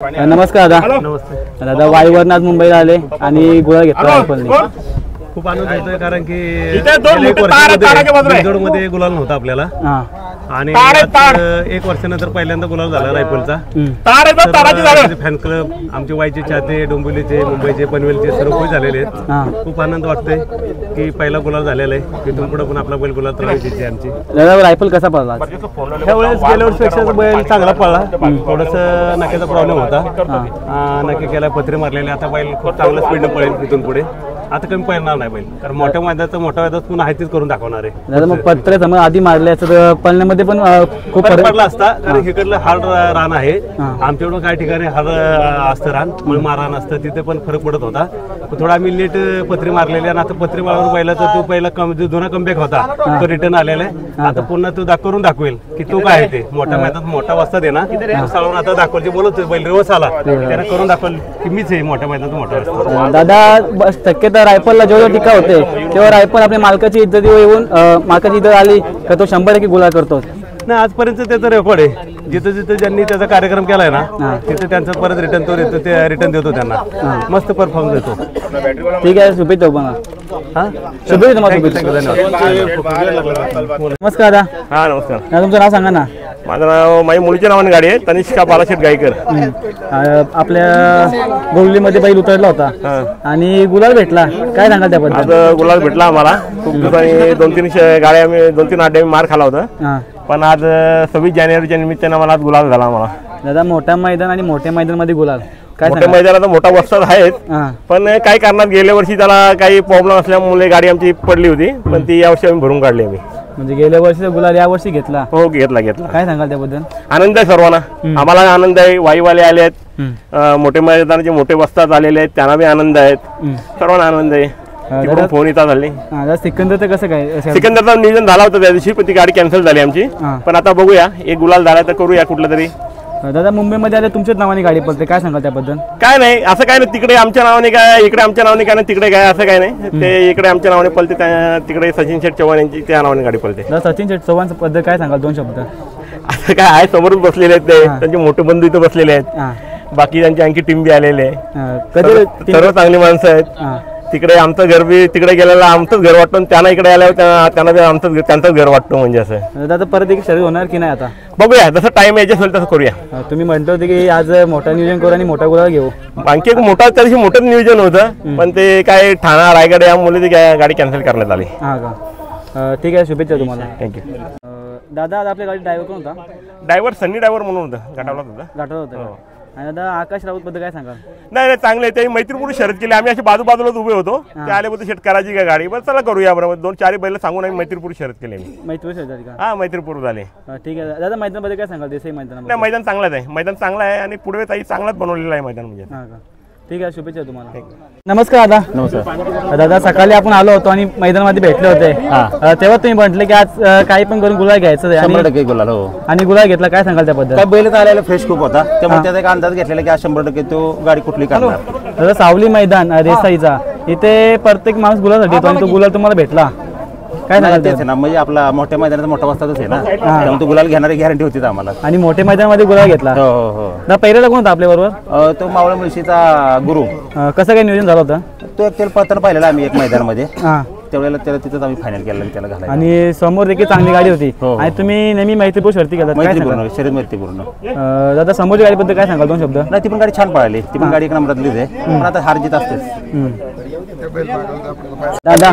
नमस्कार दादा. नमस्ते दादा वाईवरून आज मुंबईला आले आणि गुलाल घेतला रायफलने. खूप आनंद होतोय कारण की मध्ये गुलाल नव्हता आपल्याला आणि एक वर्षानंतर पहिल्यांदा गुलाल झाला रायफलचा. फॅन क्लब आमचे वाईचे चाहते डोंबिवलीचे मुंबईचे पनवेलचे सर्व खूप झालेले आहेत. खूप आनंद वाटतोय की पहिला गुलाल झालेला आहे. तिथून पुढे पण आपला बैल गुलाल त्रावायची आमची. दादा रायफल कसा पडला त्यावेळेस गेल्या वर्षीपेक्षा बैल चांगला पडला. थोडस नाक्याचा प्रॉब्लेम होता. नाके केला पत्रे मारलेले. आता बैल खूप चांगलं स्पीडनं पळेल तिथून पुढे. आता कमी पळणार नाही बैल कारण मोठ्या मैदानात पुन्हा आहे तेच करून दाखवणार आहे. दादा मग पत्रे समज आधी मारले तर पळण्यामध्ये पण खूप फरक पडला असता कारण इकडलं हार्ड रान आहे. आमच्याकडून काही ठिकाणी हार्ड असतं रान मग माररान असतं तिथे पण फरक पडत होता. थोडा आम्ही लेट पत्रे मारलेले आणि आता पत्रे मारून बैलाचा तो पहिला जुना कमबॅक होता तो रिटर्न आलेला आहे. आता पुन्हा तो करून दाखवेल की तो काय आहे ते मोठ्या मैदानात मोठा वाजता दे ना साळून आता दाखवल बोलत बैल रिवर्स आला त्याने करून दाखवल की मीच आहे मोठ्या मैदानात मोठा वाजता. दादा शक्यता रायफलला जेव्हा टीका होते तेव्हा रायफल आपल्या मालकाची इज्जत येऊन मालकाची इज्जत आली तर तो 100% गुलाल करतो. नाही आजपर्यंत त्याचा रेकॉर्ड आहे. जिथं जिथं ज्यांनी त्याचा कार्यक्रम केलाय ना तिथे त्यांचा परत रिटर्न तो रिटर्न देतो त्यांना मस्त परफॉर्म देतो. ठीक आहे शुभेच्छा तुम्हाला. शुभेच्छा तुम्हाला. नमस्कार दादा. हा नमस्कार. तुमचं नाव सांगा ना. माझं नाव माझ्या मुलीच्या नावाने गाडी आहे तनिष्का बालाशेठ गायकर. आपल्या गोवलीमध्ये बैल उतरला होता आणि गुलाल भेटला काय सांगाल त्याबद्दल. आज गुलाल भेटला आम्हाला. खूप दिवसांनी 2-3 गाड्या आम्ही 2-3 आठवडे मार खाला होता पण आज 26 जानेवारीच्या निमित्तानं मला आज गुलाल झाला आम्हाला. दादा मोठा मैदान आणि मोठ्या मैदानामध्ये गुलाल काय मोठ्या मैदानात मोठा वस्ताद आहेत पण काही कारणात गेल्या वर्षी त्याला काही प्रॉब्लेम असल्यामुळे गाडी आमची पडली होती पण ती यावर्षी आम्ही भरून काढली. आम्ही म्हणजे गेल्या वर्षी गुलाल या वर्षी घेतला. हो घेतला काय सांगाल त्याबद्दल. आनंद आहे सर्वांना. आम्हाला आनंद आहे. वाईवाले आले आहेत मोठे मैदानाचे मोठे वस्ताद आलेले आहेत त्यांना बी आनंद आहेत. सर्वांना आनंद आहे. फोन येतात झाले. सिकंदरचं कसं काय. सिकंदरचा नियोजन झाला होता त्या दिवशी पण ती गाडी कॅन्सल झाली आमची. पण आता बघूया एक गुलाल झाला तर करूया कुठलं तरी. दादा मुंबईमध्ये आले तुमच्याच नावाने गाडी पडते काय सांगाल त्याबद्दल. काय नाही असं काय नाही. तिकडे आमच्या नावाने काय इकडे आमच्या नावाने काय नाही तिकडे काय असं काय नाही. ते इकडे आमच्या नावाने पळते तिकडे सचिन शेठ चव्हाण यांची त्या नावाने गाडी पळते. सचिन शेठ चव्हाण बद्दल काय सांगाल 2 शब्द. असं काय आहे समोरच बसलेले आहेत ते त्यांचे मोठे बंधू इथं बसलेले आहेत. बाकी त्यांची आणखी टीम बी आलेली आहे. सर्व चांगली माणसं आहेत. तिकडे आमचं घर बी तिकडे गेलेला आमचंच घर वाटतं त्यांना इकडे आल्यावर त्यांना बी त्यांचंच घर वाटतं म्हणजे असं. दादा परत एक शर्यत होणार की नाही आता. बघूया जसं टाइम यायचं असेल तसं करूया. तुम्ही म्हणतो होते की आज मोठा नियोजन करू आणि मोठा गुलाल घेऊ. आणखी एक मोठा त्या दिवशी मोठंच नियोजन होतं पण ते काय ठाणा रायगड यामुळे ती गाडी कॅन्सल करण्यात आली. हा का. ठीक आहे शुभेच्छा तुम्हाला. थँक्यू. दादा आज आपल्या गाडी ड्रायव्हर कोण होता. ड्रायव्हर सन्नी ड्रायव्हर म्हणून होता घाटावला होता. आणि दादा आकाश राऊत बद्दल काय सांगाल. नाही चांगले त्यांनी मैत्रीपूर्ण शर्यत केली. आम्ही अशी बाजूबाजूलाच उभे होतो ते आल्याबद्दल शेट करायची का गाडी बस चला करूया बरोबर 2-4 बैल सांगून आम्ही मैत्रीपूर्ण शर्यत केली. मैत्रीपूर्ण झाले. ठीक आहे दादा मैदानामध्ये काय सांगाल देसाई मैदान. नाही मैदान चांगलाच आहे. मैदान चांगलं आहे आणि पुढे ताई चांगलाच बनवलेला आहे मैदान म्हणजे. ठीक आहे शुभेच्छा तुम्हाला. नमस्कार दादा. नमस्कार दादा. सकाळी आपण आलो होतो आणि मैदानामध्ये भेटले होते तेव्हा तुम्ही म्हटले की आज काही पण करून गुलाल घ्यायचं 100% गुलाल. हो आणि गुलाल घेतला काय सांगाल त्याबद्दल. काय बैल आलेला फ्रेश खूप होता त्यामुळे त्याचा एक अंदाज घेतलेला की आज 100% तो गाडी कुठली करणार. दादा सावली मैदान देसाईचा इथे प्रत्येक माणूस गुलासाठी येतो आणि तो गुलाल तुम्हाला भेटला काय सांगाल. तेच आहे ना म्हणजे आपला मोठ्या मैदानात मोठा वाजताच आहे ना त्यामुळे तो गुलाल घेणारी गॅरंटी होती आम्हाला. आणि मोठ्या मैदानामध्ये गुलाल घेतला. हो हो हो. पहिल्याला कोण होता आपल्या बरोबर. तो मावळ मुळशीचा गुरु. कसं काय नियोजन झालं होतं. तो एक तेल पळताना पाहिलेला आम्ही एक मैदानामध्ये त्यावेळेला त्याला तिथंच आम्ही फायनल केला त्याला घालायला. आणि समोर देखील चांगली गाडी होती आणि तुम्ही नेहमी मैत्रीपूर्ण शर्ती केला. शरीर मैत्रीपूर्ण. दादा समोरची गाडीबद्दल काय सांगाल 2 शब्द. नाही ती पण गाडी छान पळाली. ती पण गाडी एक नंबरातलीच आहे पण आता हार जीत असतेच. दादा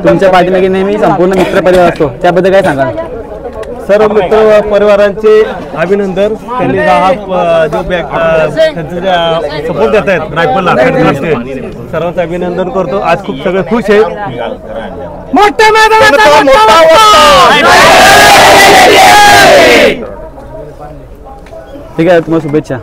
तुमच्या पाठीमागे नेहमी संपूर्ण मित्र परिवार असतो त्याबद्दल काय सांगाल. सर्व मित्र परिवारांचे अभिनंदन. त्यांनी जो सपोर्ट देत आहेत रायफलला सर्वांचं अभिनंदन करतो. आज खूप सगळे खुश आहेत. ठीक आहे तुम्हाला शुभेच्छा.